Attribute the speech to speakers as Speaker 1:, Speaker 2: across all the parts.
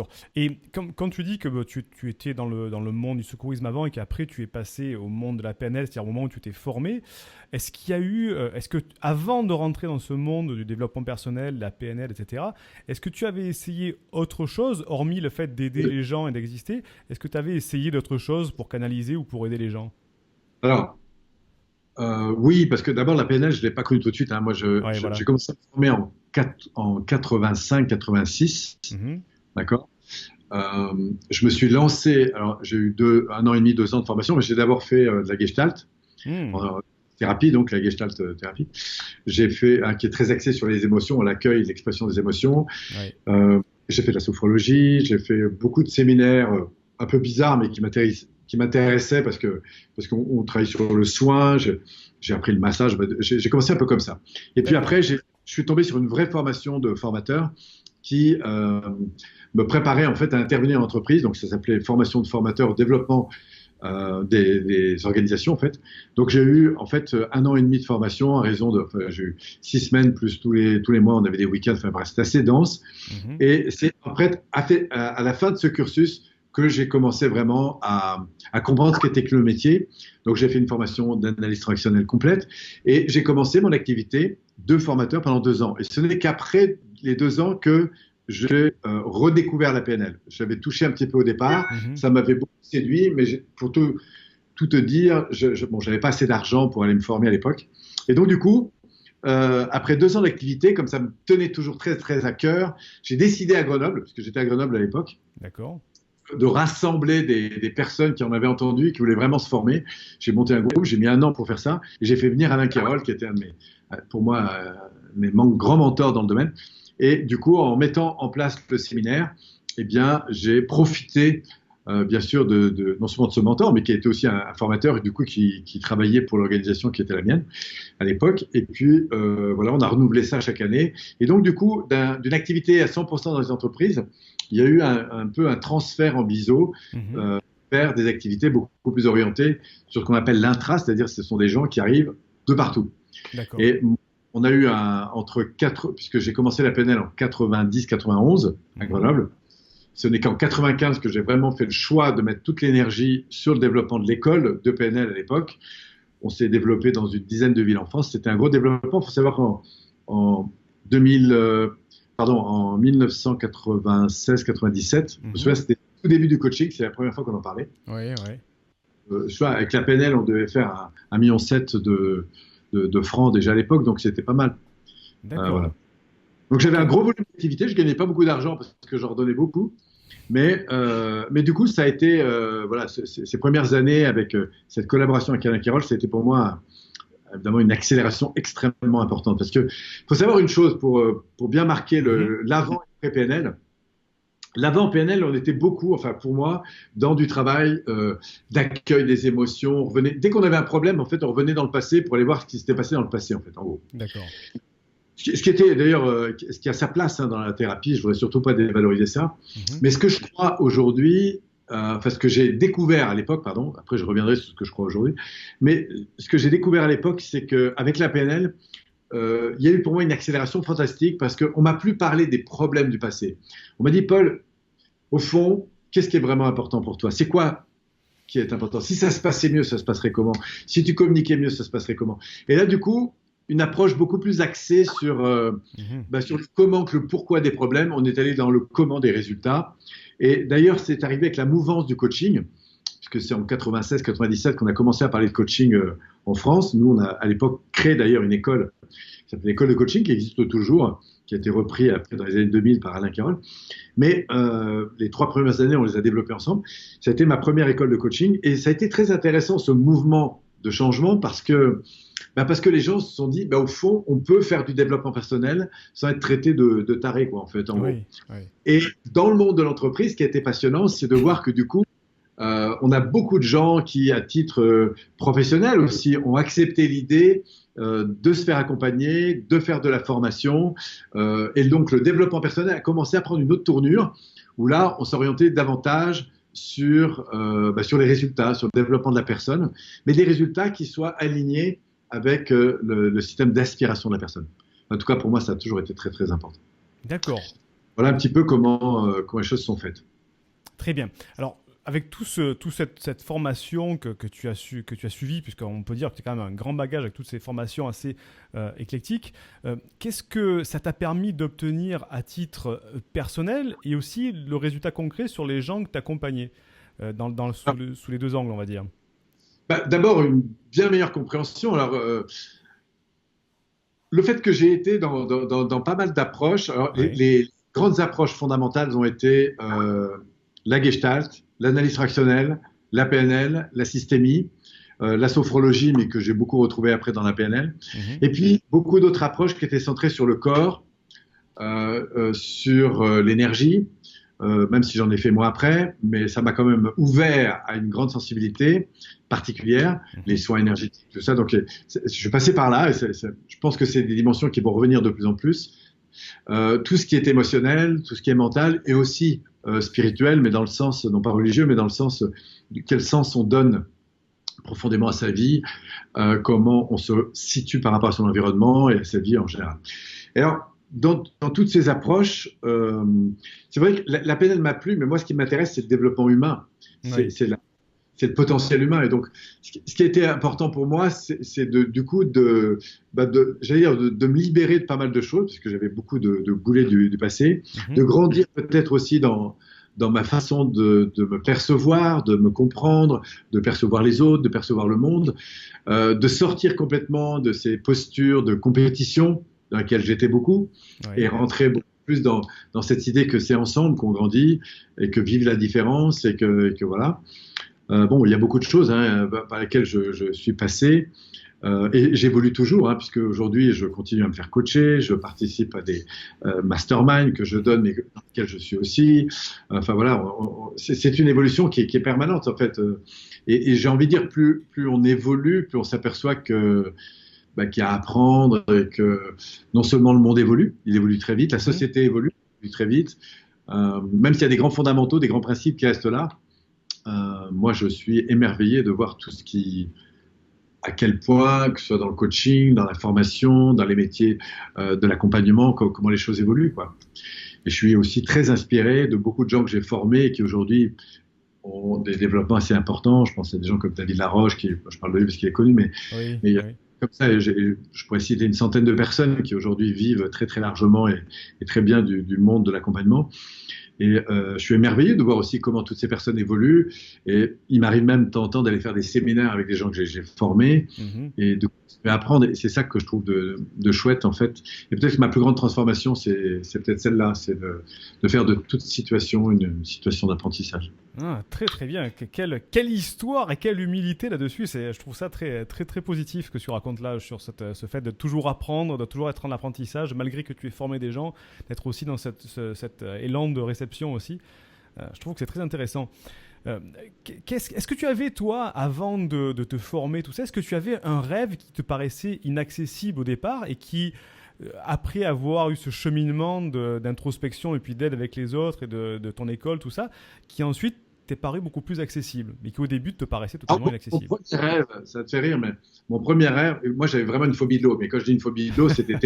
Speaker 1: D'accord. Et quand tu dis que tu étais dans le monde du secourisme avant et qu'après tu es passé au monde de la PNL, c'est-à-dire au moment où tu t'es formé, est-ce qu'il y a eu, est-ce que avant de rentrer dans ce monde du développement personnel, la PNL, etc., est-ce que tu avais essayé autre chose, hormis le fait d'aider
Speaker 2: Oui.
Speaker 1: les gens et d'exister? Est-ce que tu avais essayé d'autres choses pour canaliser ou pour aider les gens?
Speaker 2: Alors, oui, parce que d'abord, la PNL, je ne l'ai pas connue tout de suite, hein. Moi,
Speaker 1: Ouais,
Speaker 2: j'ai
Speaker 1: voilà.
Speaker 2: commencé à me former en 85-86,
Speaker 1: Mhm.
Speaker 2: d'accord? Je me suis lancé, alors j'ai eu 1 an et demi, 2 ans de formation, mais j'ai d'abord fait de la Gestalt,
Speaker 1: Hmm.
Speaker 2: en thérapie, donc la Gestalt thérapie. J'ai fait un qui est très axé sur les émotions, l'accueil, l'expression des émotions.
Speaker 1: Ouais.
Speaker 2: Euh, j'ai fait de la sophrologie, j'ai fait beaucoup de séminaires un peu bizarres, mais qui m'intéressaient parce qu'on travaille sur le soin. J'ai appris le massage. J'ai commencé un peu comme ça. Et puis
Speaker 1: D'accord.
Speaker 2: après, je suis tombé sur une vraie formation de formateur qui me préparait en fait à intervenir en entreprise. Donc ça s'appelait formation de formateur au développement des organisations en fait. Donc j'ai eu en fait 1 an et demi de formation à raison de, enfin, j'ai eu 6 semaines plus tous les mois on avait des week-ends. Enfin bref, c'était assez dense.
Speaker 1: Mhm.
Speaker 2: Et c'est après à la fin de ce cursus que j'ai commencé vraiment à comprendre ce qu'était que le métier. Donc j'ai fait une formation d'analyse transactionnelle complète et j'ai commencé mon activité de formateur pendant 2 ans. Et ce n'est qu'après les 2 ans que j'ai redécouvert la PNL. J'avais touché un petit peu au départ,
Speaker 1: Mhm.
Speaker 2: ça m'avait beaucoup séduit, mais pour tout te dire, bon, j'avais pas assez d'argent pour aller me former à l'époque. Et donc du coup, après 2 ans d'activité, comme ça me tenait toujours très très à cœur, j'ai décidé à Grenoble, parce que j'étais à Grenoble à l'époque,
Speaker 1: D'accord.
Speaker 2: de rassembler des personnes qui en avaient entendu et qui voulaient vraiment se former. J'ai monté un groupe, j'ai mis 1 an pour faire ça, et j'ai fait venir Alain Quérol, qui était un de pour moi, mes grands mentors dans le domaine. Et du coup, en mettant en place le séminaire, eh bien, j'ai profité, bien sûr, non seulement de ce mentor, mais qui était aussi un formateur, et du coup, qui travaillait pour l'organisation qui était la mienne à l'époque. Et puis, voilà, on a renouvelé ça chaque année. Et donc, du coup, d'une activité à 100% dans les entreprises, il y a eu un peu un transfert en biseau
Speaker 1: Mhm.
Speaker 2: euh, vers des activités beaucoup plus orientées sur ce qu'on appelle l'intra, c'est-à-dire ce sont des gens qui arrivent de partout.
Speaker 1: D'accord.
Speaker 2: Et on a eu entre quatre, puisque j'ai commencé la PNL en 90-91 à
Speaker 1: Mhm.
Speaker 2: Grenoble. Ce n'est qu'en 95 que j'ai vraiment fait le choix de mettre toute l'énergie sur le développement de l'école de PNL à l'époque. On s'est développé dans une dizaine de villes en France. C'était un gros développement. Il faut savoir qu'en 2000, en 1996-97, je me souviens,
Speaker 1: Mhm.
Speaker 2: c'était au tout début du coaching, c'est la première fois qu'on en parlait.
Speaker 1: Ouais, ouais.
Speaker 2: Je vois, avec la PNL, on devait faire 1,7 million de francs déjà à l'époque, donc c'était pas mal.
Speaker 1: D'accord.
Speaker 2: Voilà. Donc j'avais
Speaker 1: Ok.
Speaker 2: un gros volume d'activité, je gagnais pas beaucoup d'argent parce que j'en redonnais beaucoup, mais du coup ça a été, voilà, ces premières années avec cette collaboration avec Alain Quérol, ça a été pour moi évidemment une accélération extrêmement importante. Parce que faut savoir une chose pour bien marquer
Speaker 1: Mhm.
Speaker 2: l'avant et après PNL. L'avant PNL, on était beaucoup, enfin pour moi, dans du travail d'accueil des émotions. Dès qu'on avait un problème, en fait, on revenait dans le passé pour aller voir ce qui s'était passé dans le passé, en fait, en gros.
Speaker 1: D'accord.
Speaker 2: Ce qui était d'ailleurs, ce qui a sa place hein, dans la thérapie, je voudrais surtout pas dévaloriser ça.
Speaker 1: Mhm.
Speaker 2: Mais ce que je crois aujourd'hui, enfin ce que j'ai découvert à l'époque, pardon, après je reviendrai sur ce que je crois aujourd'hui, mais ce que j'ai découvert à l'époque, c'est qu'avec la PNL, il y a eu pour moi une accélération fantastique parce qu'on m'a plus parlé des problèmes du passé. On m'a dit, Paul, au fond, qu'est-ce qui est vraiment important pour toi? C'est quoi qui est important? Si ça se passait mieux, ça se passerait comment? Si tu communiquais mieux, ça se passerait comment? Et là, du coup, une approche beaucoup plus axée
Speaker 1: Mhm.
Speaker 2: sur le comment, que le pourquoi des problèmes. On est allé dans le comment des résultats. Et d'ailleurs, c'est arrivé avec la mouvance du coaching, puisque c'est en 96-97 qu'on a commencé à parler de coaching en France. Nous, on a à l'époque créé d'ailleurs une école qui s'appelle l'école de coaching, qui existe toujours, qui a été repris après dans les années 2000 par Alain Carole. Mais les 3 premières années, on les a développées ensemble. Ça a été ma première école de coaching et ça a été très intéressant ce mouvement de changement parce que les gens se sont dit, au fond, on peut faire du développement personnel sans être traité de taré, quoi, en fait, en gros.
Speaker 1: Oui, oui.
Speaker 2: Et dans le monde de l'entreprise, ce qui a été passionnant, c'est de voir que du coup, on a beaucoup de gens qui, à titre professionnel aussi, ont accepté l'idée de se faire accompagner, de faire de la formation. Et donc, le développement personnel a commencé à prendre une autre tournure, où là, on s'orientait davantage sur les résultats, sur le développement de la personne, mais des résultats qui soient alignés avec le système d'aspiration de la personne. En tout cas, pour moi, ça a toujours été très, très important.
Speaker 1: D'accord.
Speaker 2: Voilà un petit peu comment les choses sont faites.
Speaker 1: Très bien. Alors, avec cette formation que tu as suivie, puisqu'on peut dire que tu as quand même un grand bagage avec toutes ces formations assez éclectiques, qu'est-ce que ça t'a permis d'obtenir à titre personnel et aussi le résultat concret sur les gens que tu accompagnais sous les deux angles, on va dire?
Speaker 2: D'abord, une bien meilleure compréhension. Alors, le fait que j'ai été dans pas mal d'approches, alors
Speaker 1: Ouais.
Speaker 2: les grandes approches fondamentales ont été la gestalt, l'analyse fractionnelle, la PNL, la systémie, la sophrologie, mais que j'ai beaucoup retrouvé après dans la PNL,
Speaker 1: Mhm.
Speaker 2: et puis beaucoup d'autres approches qui étaient centrées sur le corps, sur l'énergie, même si j'en ai fait moi après, mais ça m'a quand même ouvert à une grande sensibilité particulière, les
Speaker 1: Mhm.
Speaker 2: soins énergétiques, tout ça. Donc, je suis passé par là et je pense que c'est des dimensions qui vont revenir de plus en plus. Tout ce qui est émotionnel, tout ce qui est mental et aussi spirituel, mais dans le sens, non pas religieux, mais dans le sens de quel sens on donne profondément à sa vie, comment on se situe par rapport à son environnement et à sa vie en général. Et alors, dans toutes ces approches, c'est vrai que la PNL m'a plu, mais moi, ce qui m'intéresse, c'est le développement humain.
Speaker 1: Oui.
Speaker 2: C'est le potentiel humain. Et donc, ce qui a été important pour moi, c'est du coup j'allais dire, de me libérer de pas mal de choses, parce que j'avais beaucoup de boulets du passé, de
Speaker 1: Mhm.
Speaker 2: grandir peut-être aussi dans ma façon de me percevoir, de me comprendre, de percevoir les autres, de percevoir le monde, de sortir complètement de ces postures de compétition dans lesquelles j'étais beaucoup, et
Speaker 1: Oui.
Speaker 2: rentrer beaucoup plus dans cette idée que c'est ensemble qu'on grandit, et que vive la différence, et que voilà. Bon, il y a beaucoup de choses par lesquelles je suis passé. Et j'évolue toujours, hein, puisque aujourd'hui, je continue à me faire coacher, je participe à des masterminds que je
Speaker 1: Mhm.
Speaker 2: donne, mais dans lesquels je suis aussi. Enfin voilà, c'est une évolution qui est permanente, en fait. Et j'ai envie de dire, plus on évolue, plus on s'aperçoit qu'il y a à apprendre, et que non seulement le monde évolue, il évolue très vite, la
Speaker 1: Mhm.
Speaker 2: société évolue très vite. Même s'il y a des grands fondamentaux, des grands principes qui restent là, moi, je suis émerveillé de voir à quel point, que ce soit dans le coaching, dans la formation, dans les métiers de l'accompagnement, comment les choses évoluent, quoi. Et je suis aussi très inspiré de beaucoup de gens que j'ai formés et qui aujourd'hui ont des développements assez importants. Je pense à des gens comme David Laroche, je parle de lui parce qu'il est connu,
Speaker 1: Oui.
Speaker 2: mais il y a
Speaker 1: Oui.
Speaker 2: comme ça, je pourrais citer une centaine de personnes qui aujourd'hui vivent très très largement et très bien du monde de l'accompagnement. Et je suis émerveillé de voir aussi comment toutes ces personnes évoluent. Et il m'arrive même de temps en temps d'aller faire des séminaires avec des gens que j'ai formés
Speaker 1: Mhm.
Speaker 2: et de continuer à apprendre. Et c'est ça que je trouve de chouette, en fait. Et peut-être que ma plus grande transformation, c'est peut-être celle-là, c'est de faire de toute situation une situation d'apprentissage.
Speaker 1: Ah, très très bien. Quelle histoire et quelle humilité là-dessus. Je trouve ça très très très positif que tu racontes là sur ce fait de toujours apprendre, de toujours être en apprentissage, malgré que tu aies formé des gens, d'être aussi dans cet élan de réception aussi. Je trouve que c'est très intéressant. Euh, est-ce que tu avais, toi, avant de te former, tout ça, est-ce que tu avais un rêve qui te paraissait inaccessible au départ et qui, après avoir eu ce cheminement d'introspection et puis d'aide avec les autres et de ton école, tout ça, qui ensuite t'est paru beaucoup plus accessible, mais qui au début te paraissait
Speaker 2: Alors,
Speaker 1: totalement
Speaker 2: mon
Speaker 1: inaccessible?
Speaker 2: premier rêve, ça te fait rire, mais mon premier rêve, moi j'avais vraiment une phobie de l'eau, mais quand je dis une phobie de l'eau, c'était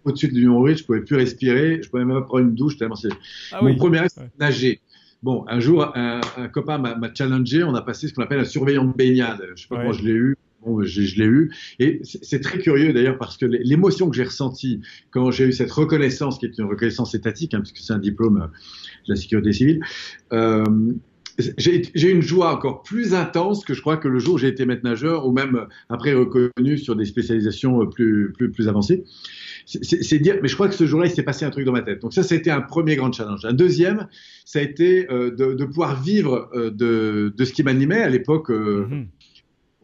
Speaker 2: au-dessus du nombril, je pouvais plus respirer, je pouvais même pas prendre une douche tellement c'est.
Speaker 1: Ah
Speaker 2: Mon
Speaker 1: oui.
Speaker 2: premier rêve,
Speaker 1: Ouais.
Speaker 2: c'était nager. Bon, un jour, un copain m'a challengé, on a passé ce qu'on appelle un surveillant de baignade. Je sais pas comment
Speaker 1: Ouais.
Speaker 2: je l'ai eu. Bon, je l'ai eu. Et c'est très curieux d'ailleurs parce que l'émotion que j'ai ressentie quand j'ai eu cette reconnaissance, qui est une reconnaissance étatique, hein, puisque c'est un diplôme de la sécurité civile, euh, j'ai une joie encore plus intense que je crois que le jour où j'ai été maître nageur ou même après reconnu sur des spécialisations plus avancées. C'est dire, mais je crois que ce jour-là, il s'est passé un truc dans ma tête. Donc ça a été un premier grand challenge. Un deuxième, ça a été de pouvoir vivre de ce qui m'animait à l'époque.
Speaker 1: Mhm.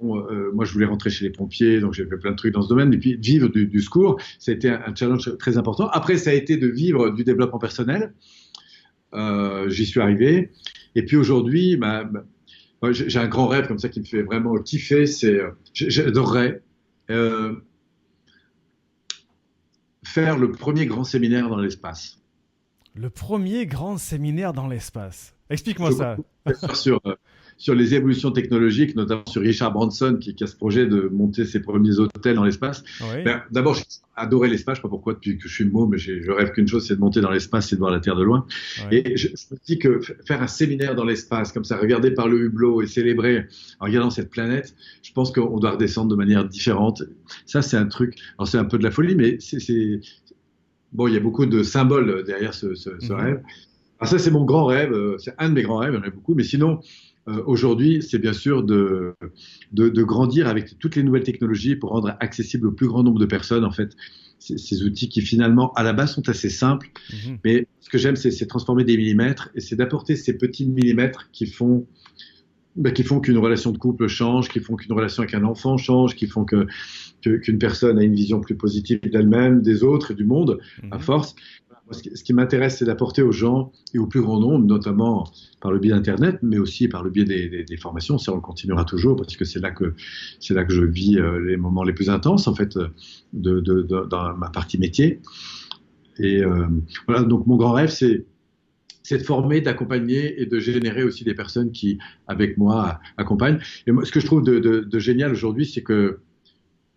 Speaker 2: Bon, moi, je voulais rentrer chez les pompiers, donc j'ai fait plein de trucs dans ce domaine. Et puis vivre du secours, ça a été un challenge très important. Après, ça a été de vivre du développement personnel. J'y suis arrivé. Et puis aujourd'hui, moi, j'ai un grand rêve comme ça qui me fait vraiment kiffer. J'adorerais euh, faire le premier grand séminaire dans l'espace.
Speaker 1: Le premier grand séminaire dans l'espace. Explique-moi
Speaker 2: Je compte
Speaker 1: ça.
Speaker 2: beaucoup faire sur. sur les évolutions technologiques, notamment sur Richard Branson qui a ce projet de monter ses premiers hôtels dans l'espace.
Speaker 1: Oui.
Speaker 2: Ben, d'abord, j'ai adoré l'espace, je ne sais pas pourquoi depuis que je suis môme, mais je rêve qu'une chose, c'est de monter dans l'espace, c'est de voir la Terre de loin.
Speaker 1: Oui.
Speaker 2: Et je me dis que faire un séminaire dans l'espace, comme ça, regarder par le hublot et célébrer en regardant cette planète, je pense qu'on doit redescendre de manière différente. Ça, c'est un truc, alors c'est un peu de la folie, mais bon, il y a beaucoup de symboles derrière ce rêve. Alors ça, c'est mon grand rêve, c'est un de mes grands rêves, il y en a beaucoup, mais sinon, aujourd'hui, c'est bien sûr de grandir avec toutes les nouvelles technologies pour rendre accessible au plus grand nombre de personnes, en fait, ces outils qui finalement, à la base, sont assez simples, mais ce que j'aime, c'est transformer des millimètres, et c'est d'apporter ces petits millimètres qui font qu'une relation de couple change, qui font qu'une relation avec un enfant change, qui font qu'une personne a une vision plus positive d'elle-même, des autres et du monde, à force. Ce qui m'intéresse, c'est d'apporter aux gens et au plus grand nombre, notamment par le biais d'Internet, mais aussi par le biais des formations. Ça, on le continuera toujours parce que c'est là que je vis les moments les plus intenses, en fait, dans ma partie métier. Et voilà, donc mon grand rêve, c'est de former, d'accompagner et de générer aussi des personnes qui, avec moi, accompagnent. Et moi, ce que je trouve de génial aujourd'hui, c'est que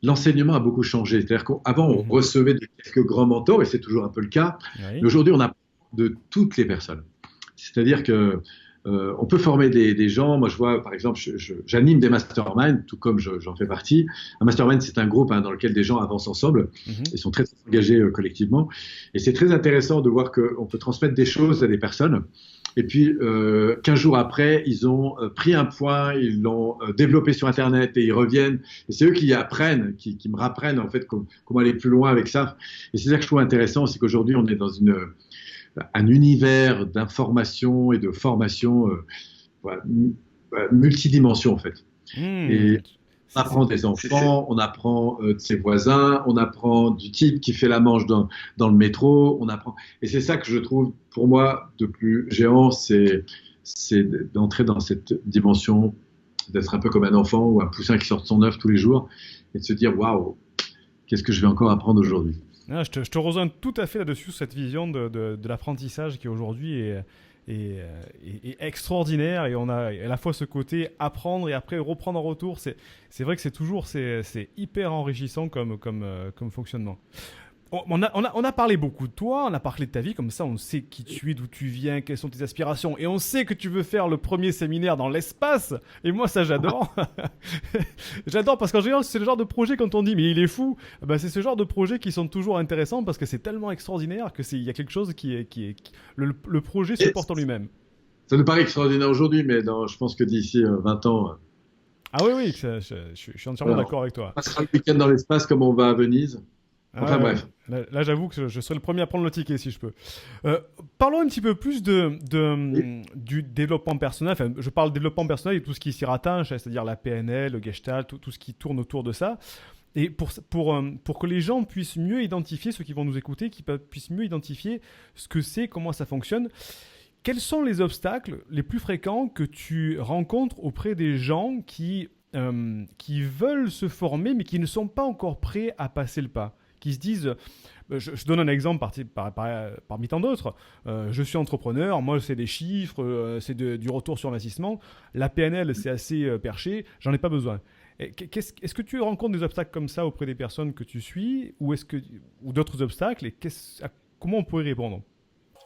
Speaker 2: l'enseignement a beaucoup changé. C'est-à-dire qu'avant, on recevait quelques grands mentors, et c'est toujours un peu le cas. Oui. Mais aujourd'hui, on apprend de toutes les personnes. C'est-à-dire que on peut former des gens. Moi, je vois, par exemple, j'anime des masterminds, tout comme j'en fais partie. Un mastermind, c'est un groupe dans lequel des gens avancent ensemble et sont très engagés collectivement. Et c'est très intéressant de voir qu'on peut transmettre des choses à des personnes. Et puis, 15 jours après, ils ont pris un point, ils l'ont développé sur Internet et ils reviennent. Et c'est eux qui apprennent, qui me rapprennent en fait comment aller plus loin avec ça. Et c'est ça que je trouve intéressant, c'est qu'aujourd'hui, on est dans un univers d'information et de formation multidimension en fait. Et on apprend des enfants, on apprend de ses voisins, on apprend du type qui fait la manche dans le métro, on apprend. Et c'est ça que je trouve, pour moi, de plus géant, c'est d'entrer dans cette dimension, d'être un peu comme un enfant ou un poussin qui sort de son œuf tous les jours et de se dire waouh, qu'est-ce que je vais encore apprendre aujourd'hui.
Speaker 1: Ah, je te rejoins tout à fait là-dessus, cette vision de l'apprentissage qui aujourd'hui est extraordinaire, et on a à la fois ce côté apprendre et après reprendre en retour. C'est vrai que c'est hyper enrichissant comme fonctionnement. On a parlé beaucoup de toi, on a parlé de ta vie, comme ça on sait qui tu es, d'où tu viens, quelles sont tes aspirations, et on sait que tu veux faire le premier séminaire dans l'espace, et moi ça j'adore. J'adore parce qu'en général c'est le genre de projet, quand on dit mais il est fou, ben, c'est ce genre de projets qui sont toujours intéressants parce que c'est tellement extraordinaire qu'il y a quelque chose le projet se porte en lui-même.
Speaker 2: Ça nous paraît extraordinaire aujourd'hui, mais je pense que d'ici 20 ans...
Speaker 1: Ah oui, je suis entièrement d'accord avec toi.
Speaker 2: On passera le week-end dans l'espace comme on va à Venise. Enfin bref.
Speaker 1: Là, j'avoue que je serai le premier à prendre le ticket si je peux. Parlons un petit peu plus du développement personnel. Enfin, je parle développement personnel et tout ce qui s'y rattache, c'est-à-dire la PNL, le Gestalt, tout ce qui tourne autour de ça. Et pour que les gens puissent mieux identifier, ceux qui vont nous écouter, puissent mieux identifier ce que c'est, comment ça fonctionne, quels sont les obstacles les plus fréquents que tu rencontres auprès des gens qui veulent se former mais qui ne sont pas encore prêts à passer le pas, qui se disent, je donne un exemple parmi tant d'autres, je suis entrepreneur, moi c'est des chiffres, c'est du retour sur investissement, la PNL c'est assez perché, j'en ai pas besoin. Est-ce que tu rencontres des obstacles comme ça auprès des personnes que tu suis, ou d'autres obstacles, et comment on pourrait y répondre ?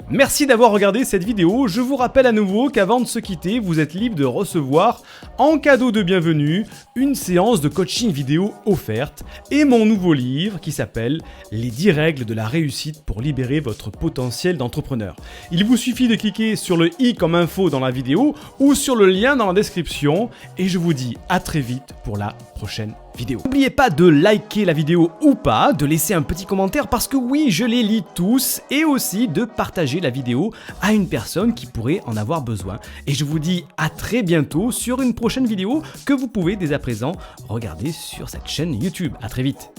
Speaker 1: Merci d'avoir regardé cette vidéo. Je vous rappelle à nouveau qu'avant de se quitter, vous êtes libre de recevoir en cadeau de bienvenue une séance de coaching vidéo offerte et mon nouveau livre qui s'appelle « Les 10 règles de la réussite pour libérer votre potentiel d'entrepreneur ». Il vous suffit de cliquer sur le i comme info dans la vidéo ou sur le lien dans la description, et je vous dis à très vite pour la prochaine vidéo. N'oubliez pas de liker la vidéo ou pas, de laisser un petit commentaire parce que oui, je les lis tous, et aussi de partager la vidéo à une personne qui pourrait en avoir besoin. Et je vous dis à très bientôt sur une prochaine vidéo que vous pouvez dès à présent regarder sur cette chaîne YouTube. À très vite.